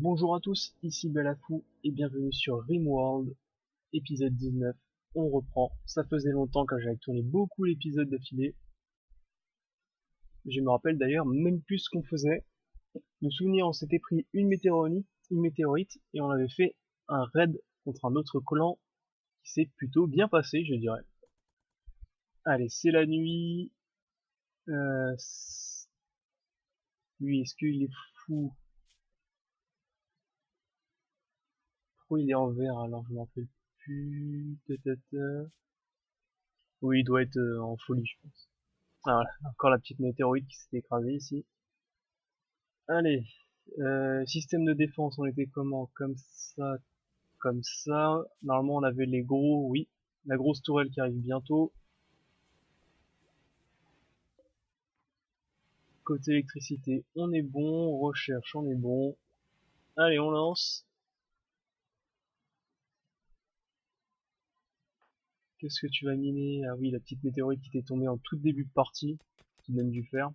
Bonjour à tous, ici Balafou et bienvenue sur Rimworld, épisode 19. On reprend, ça faisait longtemps que j'avais tourné beaucoup l'épisode d'affilée. Je me rappelle d'ailleurs même plus ce qu'on faisait. Nous souvenir, on s'était pris une météorite et on avait fait un raid contre un autre clan qui s'est plutôt bien passé, je dirais. Allez, c'est la nuit. Lui, est-ce qu'il est fou? Pourquoi il est en vert alors? Je m'en rappelle plus. Oui, il doit être en folie, je pense. Ah, voilà, encore la petite météorite qui s'est écrasée ici. Allez, système de défense, on était comment? Comme ça, comme ça. Normalement, on avait les gros, oui. La grosse tourelle qui arrive bientôt. Côté électricité, on est bon. Recherche, on est bon. Allez, on lance. Qu'est-ce que tu vas miner? Ah oui, la petite météorite qui t'est tombée en tout début de partie, qui donne du fer.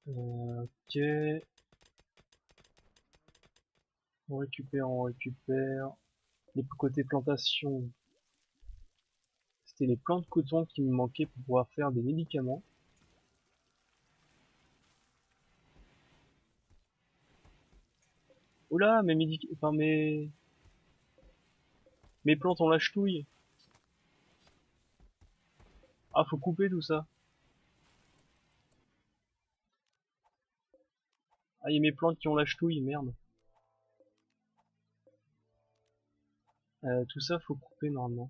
Ok, on récupère, on récupère. Les côtés plantation, c'était les plants de coton qui me manquaient pour pouvoir faire des médicaments. Oula, enfin mes plantes ont la ch'touille. Ah, faut couper tout ça. Ah, il y a mes plantes qui ont la ch'touille, merde. Tout ça, faut couper normalement.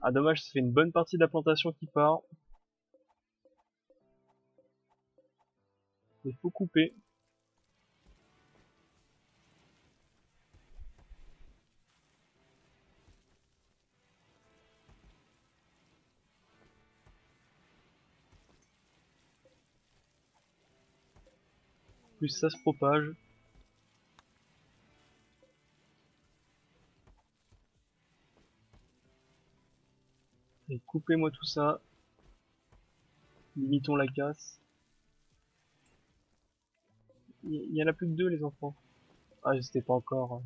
Ah, dommage, ça fait une bonne partie de la plantation qui part. Mais faut couper. Plus ça se propage. Et coupez-moi tout ça. Limitons la casse. Il y en a plus que deux, les enfants. Ah, c'était pas encore.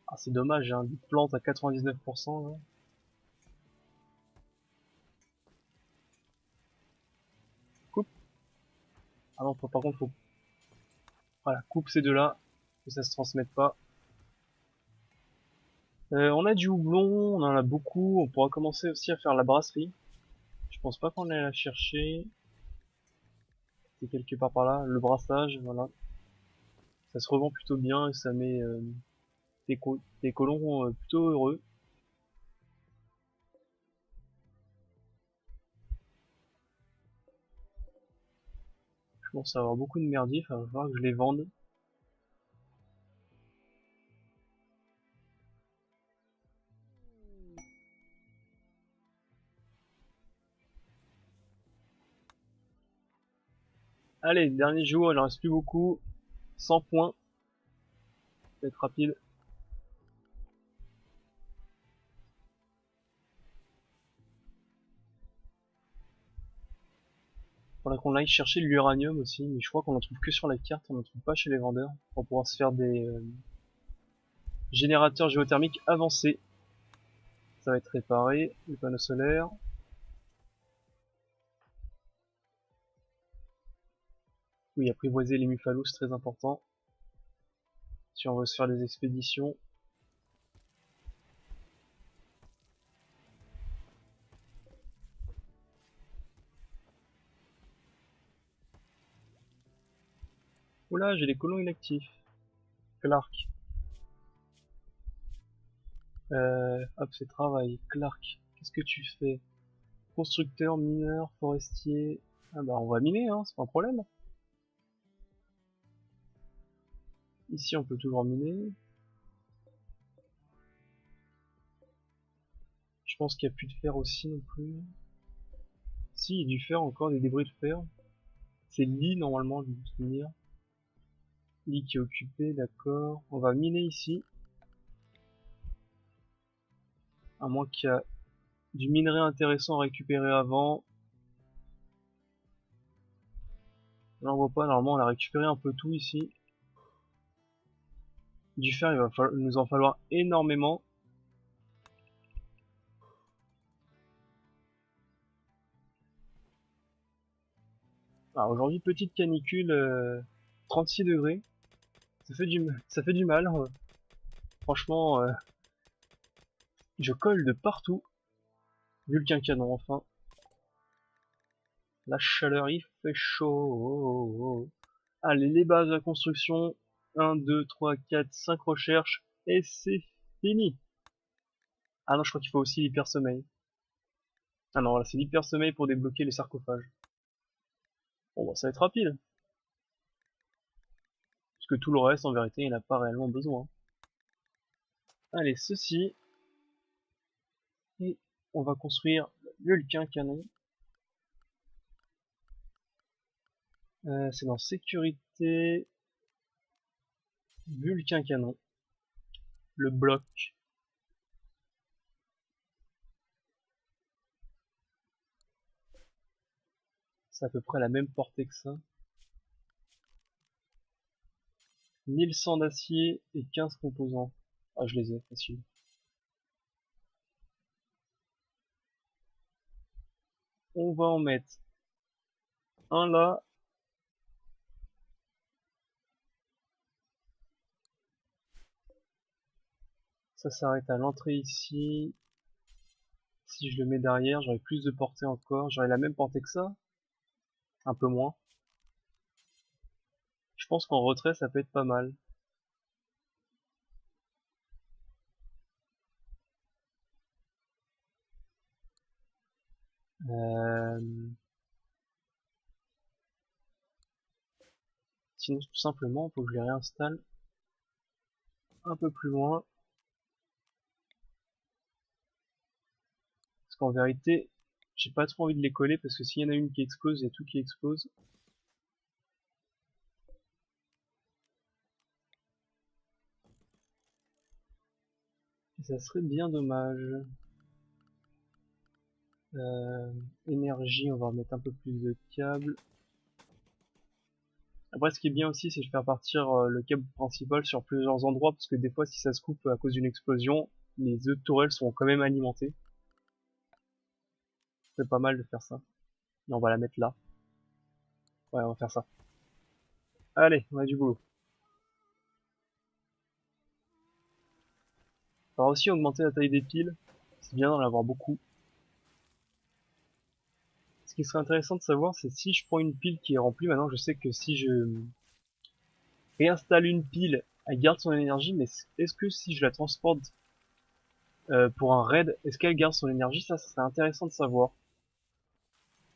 Ah, c'est dommage, j'ai un des plantes à 99% là. Coupe. Ah non, par contre, faut. Voilà, coupe ces deux-là. Que ça se transmette pas. On a du houblon, on en a beaucoup. On pourra commencer aussi à faire la brasserie. Je pense pas qu'on aille la chercher. C'est quelque part par là. Le brassage, voilà. Ça se revend plutôt bien et ça met tes colons plutôt heureux. Je pense avoir beaucoup de merdifs, il va falloir que je les vende. Allez, dernier jour, il en reste plus beaucoup. 100 points. Ça va être rapide. Faudrait qu'on aille chercher de l'uranium aussi, mais je crois qu'on en trouve que sur la carte, on en trouve pas chez les vendeurs. Pour pouvoir se faire des générateurs géothermiques avancés. Ça va être réparé, les panneaux solaires. Oui, apprivoiser les muffalos, c'est très important. Si on veut se faire des expéditions. Oula, j'ai les colons inactifs. Clark. Hop, c'est travail. Clark, qu'est-ce que tu fais? Constructeur, mineur, forestier. Ah bah on va miner, hein, c'est pas un problème. Ici on peut toujours miner. Je pense qu'il n'y a plus de fer aussi non plus. Si, il y a du fer encore, des débris de fer. C'est le lit normalement de finir. Lit qui est occupé, d'accord. On va miner ici. À moins qu'il y a du minerai intéressant à récupérer avant. Là on voit pas, normalement on a récupéré un peu tout ici. Du fer, il va nous en falloir énormément. Alors aujourd'hui, petite canicule, 36 degrés. Ça fait du mal. Franchement, je colle de partout. Vulcain canon, enfin. La chaleur, il fait chaud. Oh, oh. Allez, les bases de la construction. 1, 2, 3, 4, 5 recherches. Et c'est fini. Ah non, je crois qu'il faut aussi l'hyper-sommeil. Ah non, voilà, c'est l'hyper-sommeil pour débloquer les sarcophages. Bon, bah, ça va être rapide. Parce que tout le reste, en vérité, il n'a pas réellement besoin. Allez, ceci. Et on va construire le Vulcain canon. C'est dans sécurité. Vulcain canon. Le bloc. C'est à peu près la même portée que ça. 1100 d'acier et 15 composants. Ah, je les ai, facile. On va en mettre un là. Ça s'arrête à l'entrée ici. Si je le mets derrière, j'aurai plus de portée encore. J'aurai la même portée que ça. Un peu moins. Je pense qu'en retrait, ça peut être pas mal. Euh... Sinon, tout simplement, il faut que je les réinstalle un peu plus loin. Parce qu'en vérité, j'ai pas trop envie de les coller parce que s'il y en a une qui explose, il y a tout qui explose. Et ça serait bien dommage. Énergie, on va remettre un peu plus de câbles. Après, ce qui est bien aussi, c'est de faire partir le câble principal sur plusieurs endroits, parce que des fois, si ça se coupe à cause d'une explosion, les œufs de tourelle sont quand même alimentés. C'est pas mal de faire ça. Et on va la mettre là. Ouais, on va faire ça. Allez, on a du boulot. On va aussi augmenter la taille des piles. C'est bien d'en avoir beaucoup. Ce qui serait intéressant de savoir, c'est si je prends une pile qui est remplie, maintenant je sais que si je réinstalle une pile, elle garde son énergie, mais est-ce que si je la transporte pour un raid, est-ce qu'elle garde son énergie? Ça serait intéressant de savoir.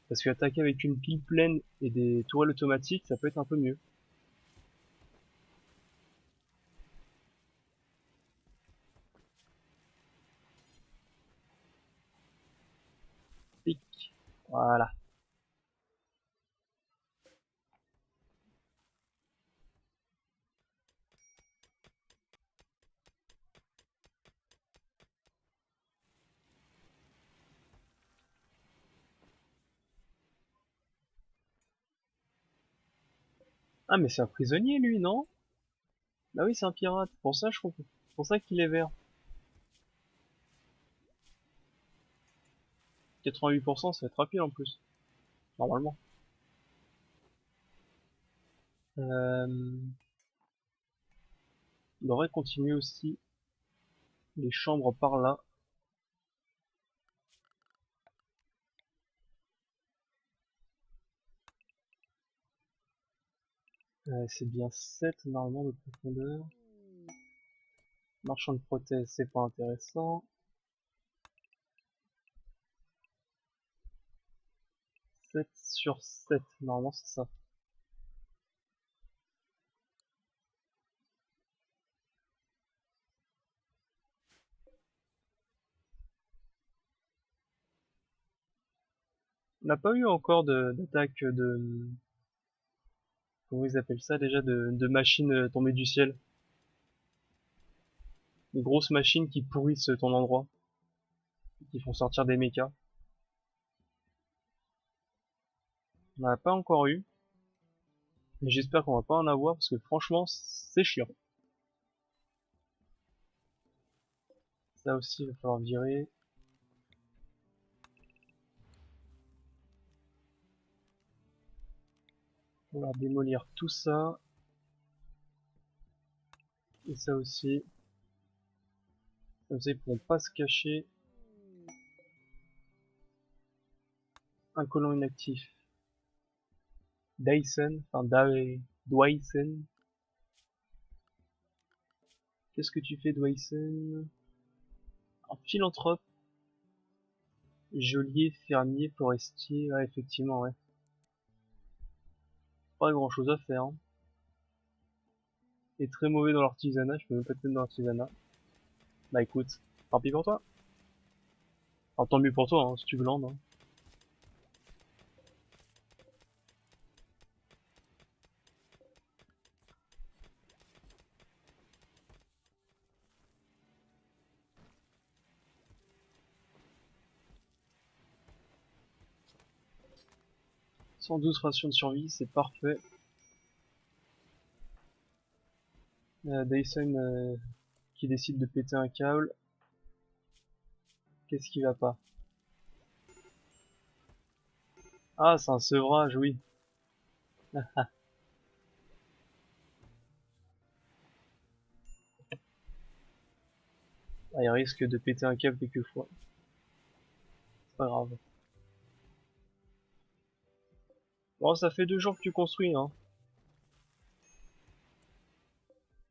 Parce que attaquer avec une pile pleine et des tourelles automatiques, ça peut être un peu mieux. Pic. Voilà. Ah mais c'est un prisonnier lui, non? Bah oui, c'est un pirate. Pour ça, je comprends. Pour ça qu'il est vert. 88%, ça va être rapide en plus. Normalement. On devrait continuer aussi les chambres par là. C'est bien 7 normalement de profondeur. Marchand de prothèses, c'est pas intéressant. 7 sur 7, normalement c'est ça. On n'a pas eu encore d'attaque comment ils appellent ça déjà, de machines tombées du ciel. Des grosses machines qui pourrissent ton endroit, qui font sortir des mechas. On n'en a pas encore eu, mais j'espère qu'on va pas en avoir parce que franchement c'est chiant. Ça aussi il va falloir virer. On va démolir tout ça. Et ça aussi. Comme ça ils pourront pas se cacher. Un colon inactif. Dyson, enfin Dyson. Qu'est-ce que tu fais Dyson? Un philanthrope. Geôlier, fermier, forestier. Ouais, effectivement, ouais. Pas grand chose à faire. Hein. Et très mauvais dans l'artisanat, je peux même pas te mettre dans l'artisanat. Bah écoute, tant pis pour toi. Enfin, tant mieux pour toi, hein, si tu glandes. Hein. 112 rations de survie, c'est parfait. Dyson qui décide de péter un câble. Qu'est-ce qui va pas? Ah, c'est un sevrage, oui. Ah, il risque de péter un câble quelquefois. C'est pas grave. Bon, ça fait 2 jours que tu construis, hein.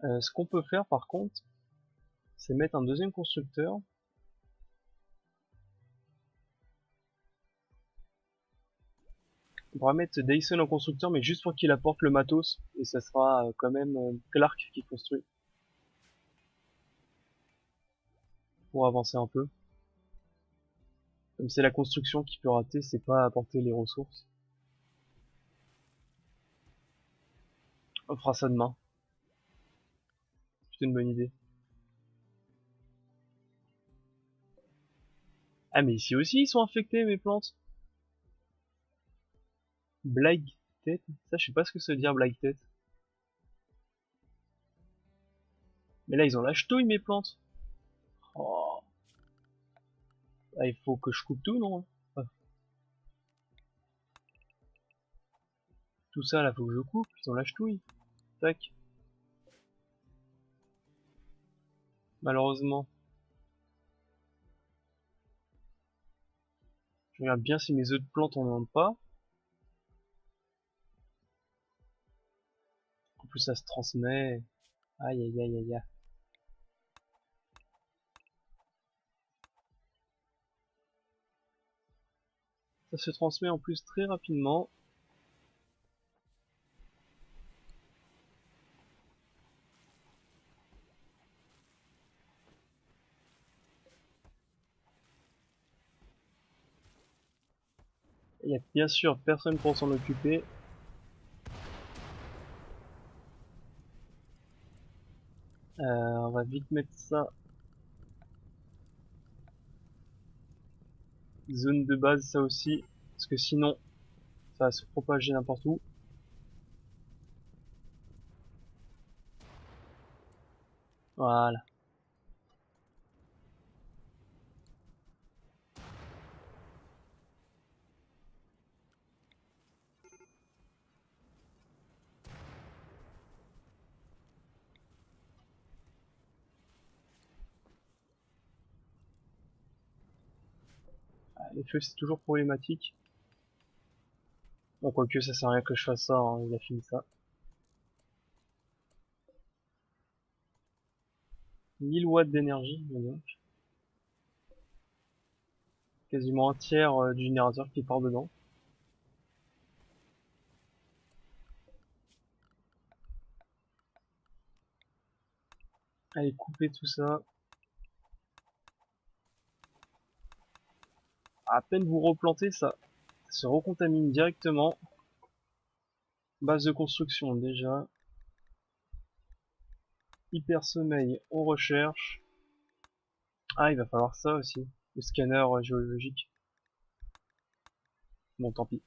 Ce qu'on peut faire par contre, c'est mettre un deuxième constructeur. On pourra mettre Dyson en constructeur, mais juste pour qu'il apporte le matos. Et ça sera quand même Clark qui construit. Pour avancer un peu. Comme c'est la construction qui peut rater, c'est pas apporter les ressources. On fera ça demain. C'est une bonne idée. Ah mais ici aussi ils sont infectés mes plantes. Blague tête. Ça je sais pas ce que ça veut dire blague tête. Mais là ils ont la ch'touille mes plantes. Oh. Ah, il faut que je coupe tout non? Ah, tout ça là faut que je coupe, ils ont la ch'touille. Tac. Malheureusement. Je regarde bien si mes œufs de plantes en ont pas. En plus ça se transmet. Aïe aïe aïe aïe aïe. Ça se transmet en plus très rapidement. Il y a bien sûr personne pour s'en occuper. On va vite mettre ça. Zone de base ça aussi. Parce que sinon ça va se propager n'importe où. Voilà. Les feux c'est toujours problématique. Bon quoique ça sert à rien que je fasse ça, hein, il a fini ça. 1000 watts d'énergie, donc. Quasiment un tiers du générateur qui part dedans. Allez, couper tout ça. À peine vous replantez, ça se recontamine directement. Base de construction déjà. Hyper sommeil, on recherche. Ah, il va falloir ça aussi. Le scanner géologique. Bon, tant pis.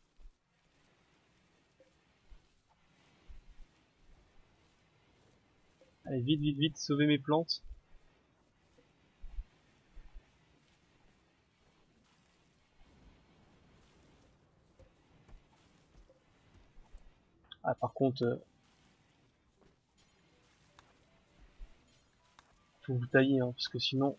Allez, vite, vite, vite, sauver mes plantes. Ah, par contre, faut vous tailler, hein, parce que sinon,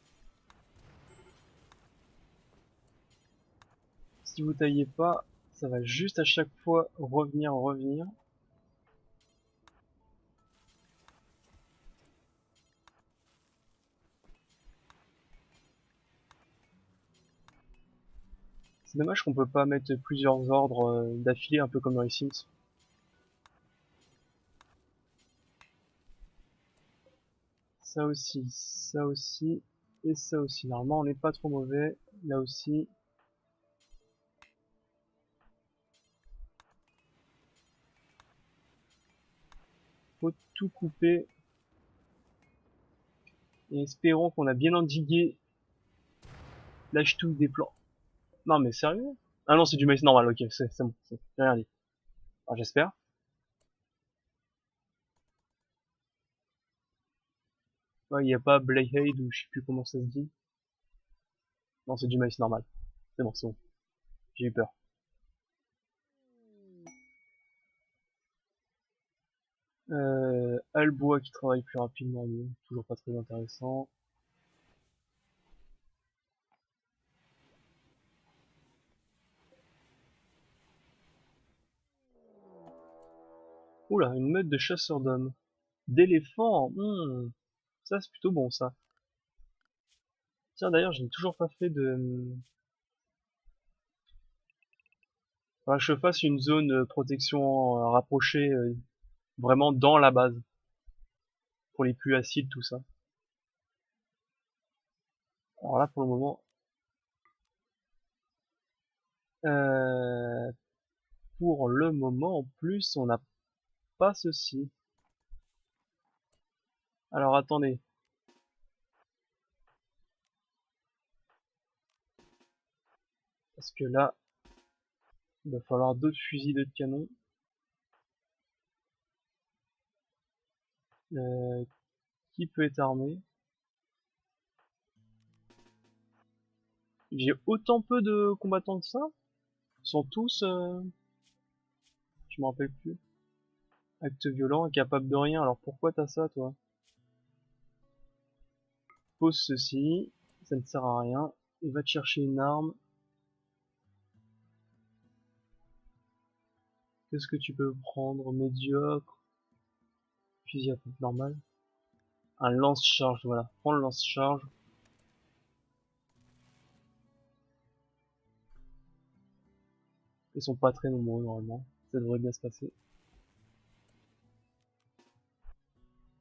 si vous taillez pas, ça va juste à chaque fois revenir. C'est dommage qu'on peut pas mettre plusieurs ordres d'affilée, un peu comme dans les Sims. Ça aussi, et ça aussi. Normalement, on n'est pas trop mauvais. Là aussi. Faut tout couper. Et espérons qu'on a bien endigué la ch'touille des plans. Non mais sérieux? Ah non, c'est du maïs normal, ok, c'est bon, j'ai rien dit. Alors j'espère. Ouais, il n'y a pas Blackhead ou je sais plus comment ça se dit. Non, c'est du maïs normal. C'est bon. J'ai eu peur. Albois qui travaille plus rapidement, bon, toujours pas très intéressant. Oula, une meute de chasseurs d'hommes. D'éléphants, ça c'est plutôt bon ça. Tiens d'ailleurs, je n'ai toujours pas fait de... Faudra que je fasse une zone protection rapprochée vraiment dans la base. Pour les pluies acides, tout ça. Alors là pour le moment... Euh, pour le moment en plus, on n'a pas ceci. Alors attendez. Parce que là, il va falloir d'autres fusils de canon. Euh, qui peut être armé? J'ai autant peu de combattants que ça? Ils sont tous... je me rappelle plus. Acte violent, incapable de rien. Alors pourquoi t'as ça, toi? Pose ceci. Ça ne sert à rien. Et va te chercher une arme. Qu'est-ce que tu peux prendre? Médiocre. Fusil à pompe normal. Un lance-charge, voilà. Prends le lance-charge. Ils sont pas très nombreux, normalement. Ça devrait bien se passer.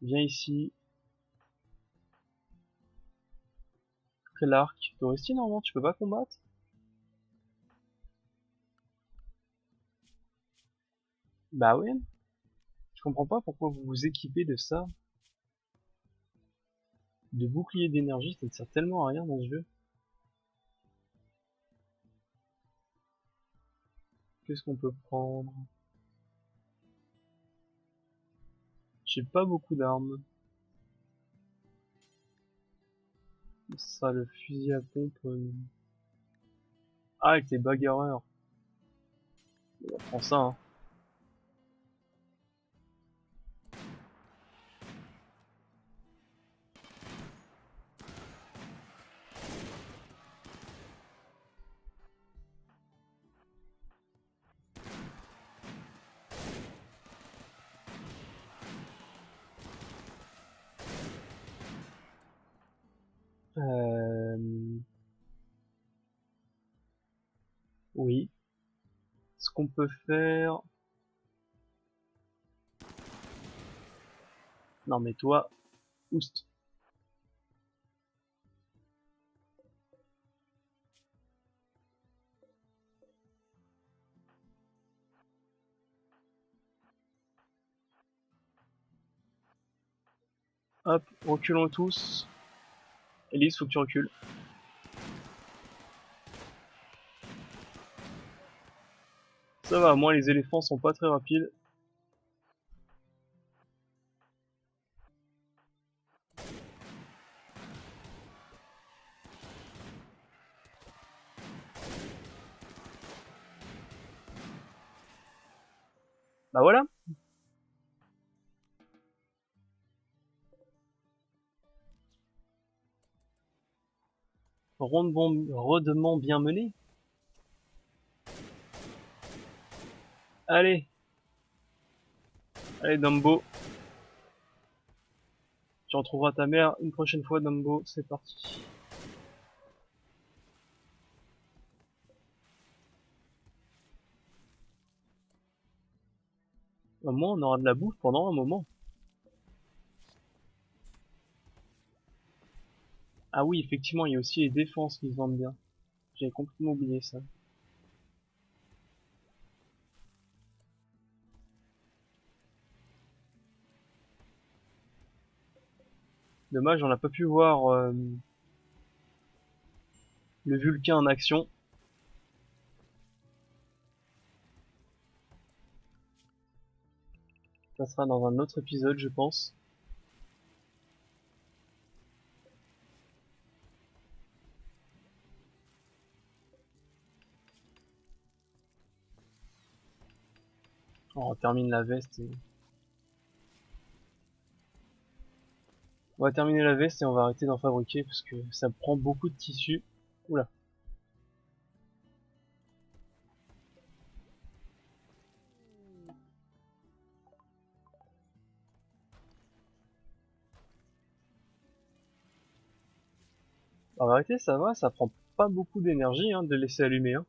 Viens ici. Clark. Toresti, normalement, tu peux pas combattre? Bah ouais. Je comprends pas pourquoi vous vous équipez de ça. De bouclier d'énergie, ça ne sert tellement à rien dans ce jeu. Qu'est-ce qu'on peut prendre? J'ai pas beaucoup d'armes. Ce sera le fusil à pompe. Ah, avec les bagarreurs. On prend ça, hein. Euh... Oui. Ce qu'on peut faire... Non mais toi, oust. Hop, reculons tous. Elise, faut que tu recules. Ça va, moi les éléphants sont pas très rapides. Bah voilà. Rondement bien mené. Allez, allez Dumbo. Tu retrouveras ta mère une prochaine fois Dumbo, c'est parti. Au moins on aura de la bouffe pendant un moment. Ah oui, effectivement, il y a aussi les défenses qui se vendent bien. J'avais complètement oublié ça. Dommage, on n'a pas pu voir le Vulcain en action. Ça sera dans un autre épisode, je pense. On termine la veste et... On va terminer la veste et on va arrêter d'en fabriquer parce que ça prend beaucoup de tissu. Oula. En vérité, ça va, ça prend pas beaucoup d'énergie hein, de le laisser allumer. Hein.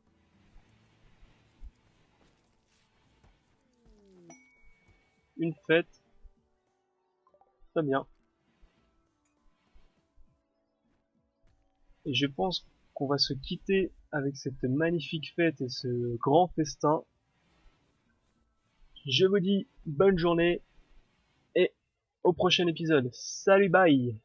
Une fête, très bien. Et je pense qu'on va se quitter avec cette magnifique fête et ce grand festin. Je vous dis bonne journée et au prochain épisode. Salut, bye!